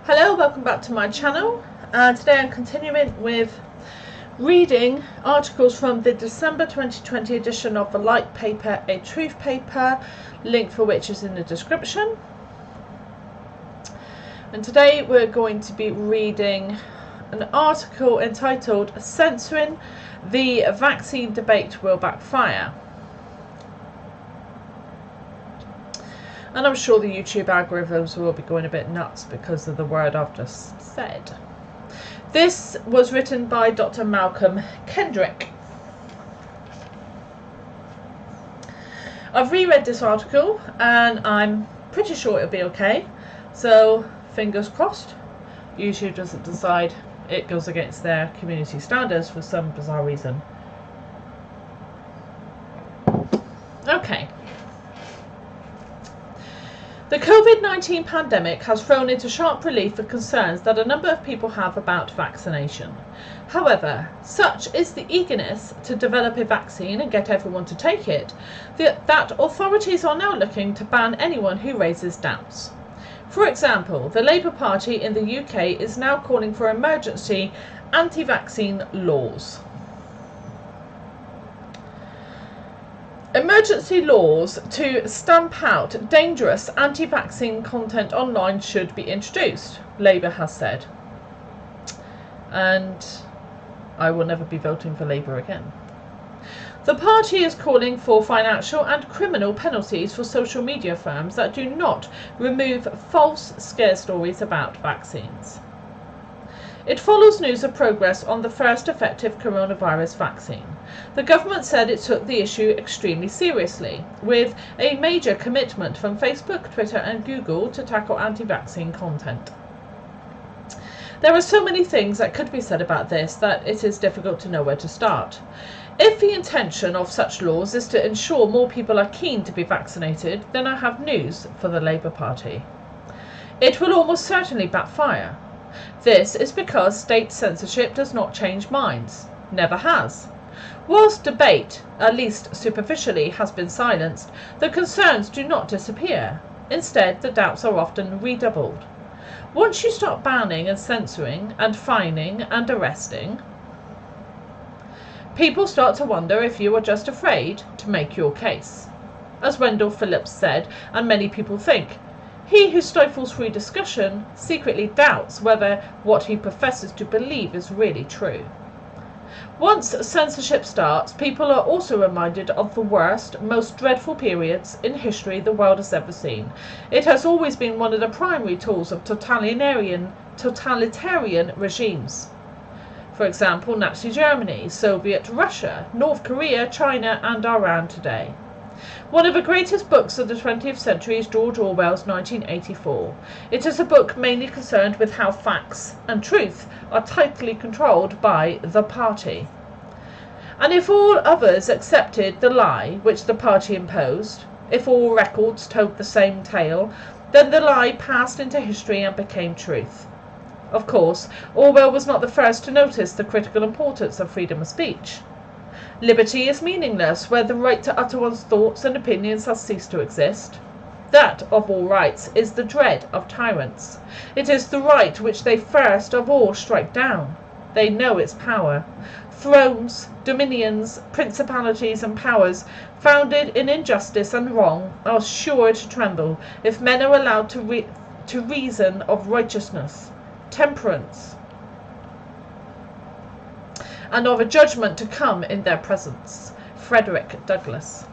Hello, welcome back to my channel. Today I'm continuing with reading articles from the December 2020 edition of the Light paper, A Truth paper, link for which is in the description. And today we're going to be reading an article entitled Censoring the Vaccine Debate Will Backfire. And I'm sure the YouTube algorithms will be going a bit nuts because of the word I've just said. This was written by Dr. Malcolm Kendrick. I've reread this article and I'm pretty sure it'll be okay. So fingers crossed. YouTube doesn't decide it goes against their community standards for some bizarre reason. Okay. The COVID-19 pandemic has thrown into sharp relief the concerns that a number of people have about vaccination. However, such is the eagerness to develop a vaccine and get everyone to take it, that authorities are now looking to ban anyone who raises doubts. For example, the Labour Party in the UK is now calling for emergency anti-vaccine laws. Emergency laws to stamp out dangerous anti-vaccine content online should be introduced, Labour has said. And I will never be voting for Labour again. The party is calling for financial and criminal penalties for social media firms that do not remove false scare stories about vaccines. It follows news of progress on the first effective coronavirus vaccine. The government said it took the issue extremely seriously, with a major commitment from Facebook, Twitter and Google to tackle anti-vaccine content. There are so many things that could be said about this that it is difficult to know where to start. If the intention of such laws is to ensure more people are keen to be vaccinated, then I have news for the Labour Party. It will almost certainly backfire. This is because state censorship does not change minds, never has. Whilst debate, at least superficially, has been silenced, the concerns do not disappear. Instead, the doubts are often redoubled. Once you start banning and censoring and fining and arresting, people start to wonder if you are just afraid to make your case. As Wendell Phillips said, and many people think, he who stifles free discussion secretly doubts whether what he professes to believe is really true. Once censorship starts, people are also reminded of the worst, most dreadful periods in history the world has ever seen. It has always been one of the primary tools of totalitarian regimes. For example, Nazi Germany, Soviet Russia, North Korea, China and Iran today. One of the greatest books of the 20th century is George Orwell's 1984. It is a book mainly concerned with how facts and truth are tightly controlled by the party. And if all others accepted the lie which the party imposed, if all records told the same tale, then the lie passed into history and became truth. Of course, Orwell was not the first to notice the critical importance of freedom of speech. Liberty is meaningless where the right to utter one's thoughts and opinions has ceased to exist. That of all rights is the dread of tyrants. It is the right which they first of all strike down. They know its power. Thrones, dominions, principalities and powers founded in injustice and wrong are sure to tremble if men are allowed to reason of righteousness, temperance, and of a judgment to come in their presence. Frederick Douglass.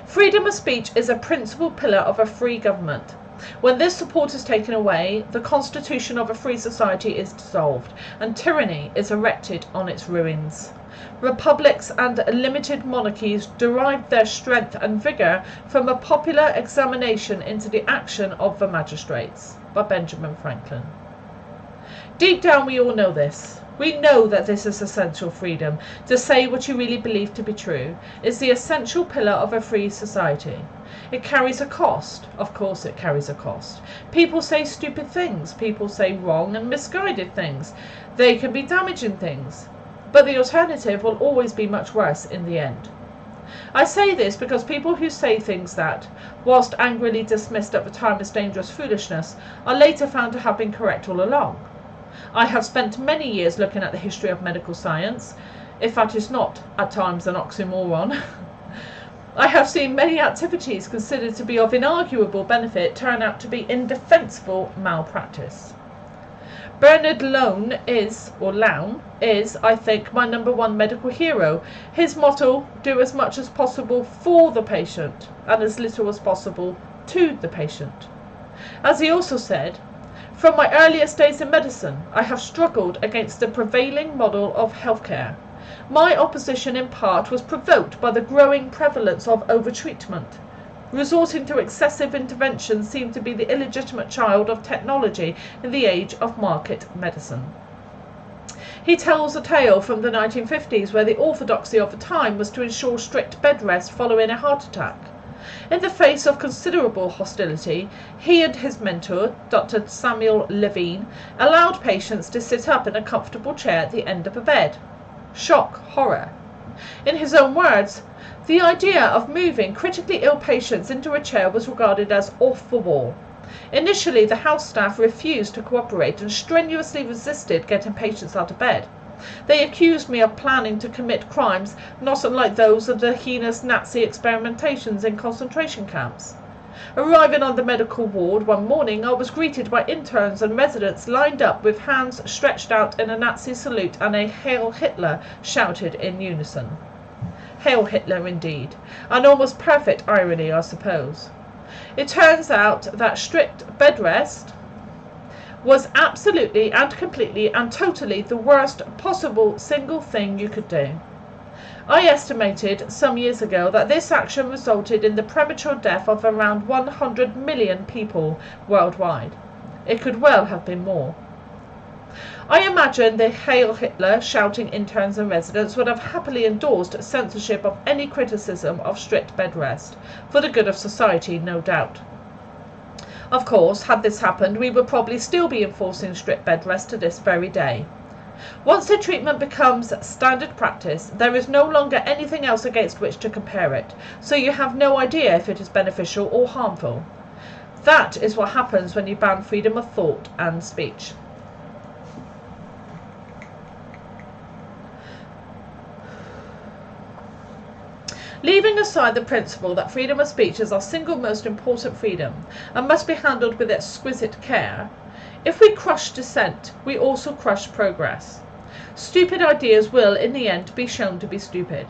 Freedom of speech is a principal pillar of a free government. When this support is taken away, the constitution of a free society is dissolved, and tyranny is erected on its ruins. Republics and limited monarchies derived their strength and vigour from a popular examination into the action of the magistrates. By Benjamin Franklin. Deep down we all know this. We know that this is essential freedom. To say what you really believe to be true is the essential pillar of a free society. It carries a cost. Of course it carries a cost. People say stupid things. People say wrong and misguided things. They can be damaging things. But the alternative will always be much worse in the end. I say this because people who say things that, whilst angrily dismissed at the time as dangerous foolishness, are later found to have been correct all along. I have spent many years looking at the history of medical science, if that is not at times an oxymoron. I have seen many activities considered to be of inarguable benefit turn out to be indefensible malpractice. Bernard Lown is, I think, my #1 medical hero. His motto, do as much as possible for the patient and as little as possible to the patient. As he also said, from my earliest days in medicine, I have struggled against the prevailing model of healthcare. My opposition in part was provoked by the growing prevalence of overtreatment. Resorting to excessive intervention seemed to be the illegitimate child of technology in the age of market medicine. He tells a tale from the 1950s where the orthodoxy of the time was to ensure strict bed rest following a heart attack. In the face of considerable hostility, he and his mentor, Dr. Samuel Levine, allowed patients to sit up in a comfortable chair at the end of a bed. Shock, horror. In his own words, the idea of moving critically ill patients into a chair was regarded as off the wall. Initially, the house staff refused to cooperate and strenuously resisted getting patients out of bed. They accused me of planning to commit crimes not unlike those of the heinous Nazi experimentations in concentration camps. Arriving on the medical ward one morning, I was greeted by interns and residents lined up with hands stretched out in a Nazi salute and a Hail Hitler shouted in unison. Hail Hitler indeed. An almost perfect irony, I suppose. It turns out that strict bed rest was absolutely and completely and totally the worst possible single thing you could do. I estimated some years ago that this action resulted in the premature death of around 100 million people worldwide. It could well have been more. I imagine the Hail Hitler shouting interns and residents would have happily endorsed censorship of any criticism of strict bed rest, for the good of society, no doubt. Of course, had this happened, we would probably still be enforcing strict bed rest to this very day. Once the treatment becomes standard practice, there is no longer anything else against which to compare it, so you have no idea if it is beneficial or harmful. That is what happens when you ban freedom of thought and speech. Leaving aside the principle that freedom of speech is our single most important freedom and must be handled with exquisite care, if we crush dissent, we also crush progress. Stupid ideas will, in the end, be shown to be stupid.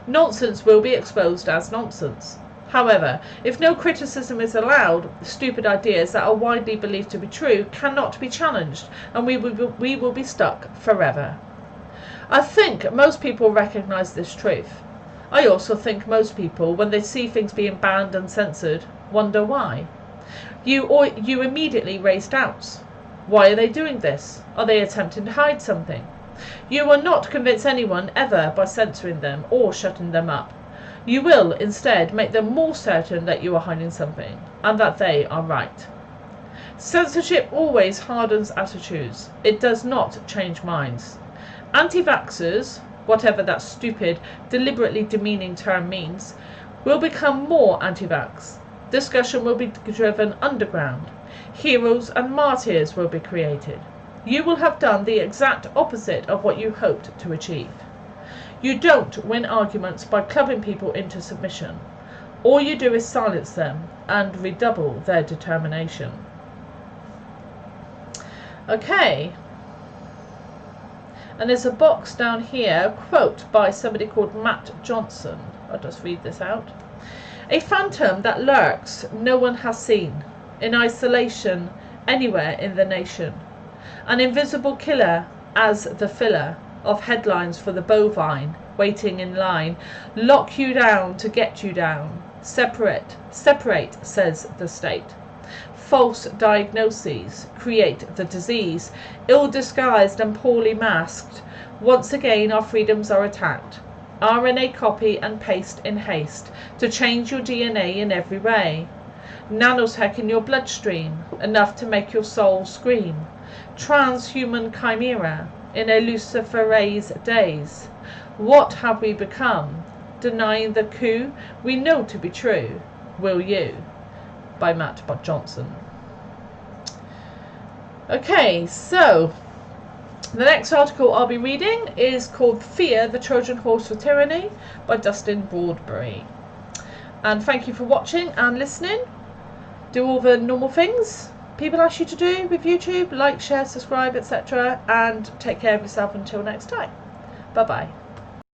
Nonsense will be exposed as nonsense. However, if no criticism is allowed, stupid ideas that are widely believed to be true cannot be challenged, and we will be stuck forever. I think most people recognise this truth. I also think most people, when they see things being banned and censored, wonder why. You immediately raise doubts. Why are they doing this? Are they attempting to hide something? You will not convince anyone ever by censoring them or shutting them up. You will instead make them more certain that you are hiding something and that they are right. Censorship always hardens attitudes. It does not change minds. Anti-vaxxers, whatever that stupid, deliberately demeaning term means, will become more anti-vax. Discussion will be driven underground. Heroes and martyrs will be created. You will have done the exact opposite of what you hoped to achieve. You don't win arguments by clubbing people into submission. All you do is silence them and redouble their determination. Okay. And there's a box down here, a quote by somebody called Matt Johnson. I'll just read this out. A phantom that lurks no one has seen, in isolation anywhere in the nation. An invisible killer as the filler of headlines for the bovine, waiting in line, lock you down to get you down. Separate, says the state. False diagnoses create the disease, ill-disguised and poorly masked. Once again our freedoms are attacked. RNA copy and paste in haste to change your DNA in every way. Nanosec in your bloodstream, enough to make your soul scream. Transhuman chimera in a luciferase days. What have we become? denying the coup we know to be true. Will you? By Matt Johnson. Okay, so the next article I'll be reading is called Fear, the Trojan Horse for Tyranny by Dustin Broadbury. And thank you for watching and listening. Do all the normal things people ask you to do with YouTube, like, share, subscribe, etc. And take care of yourself until next time. Bye bye.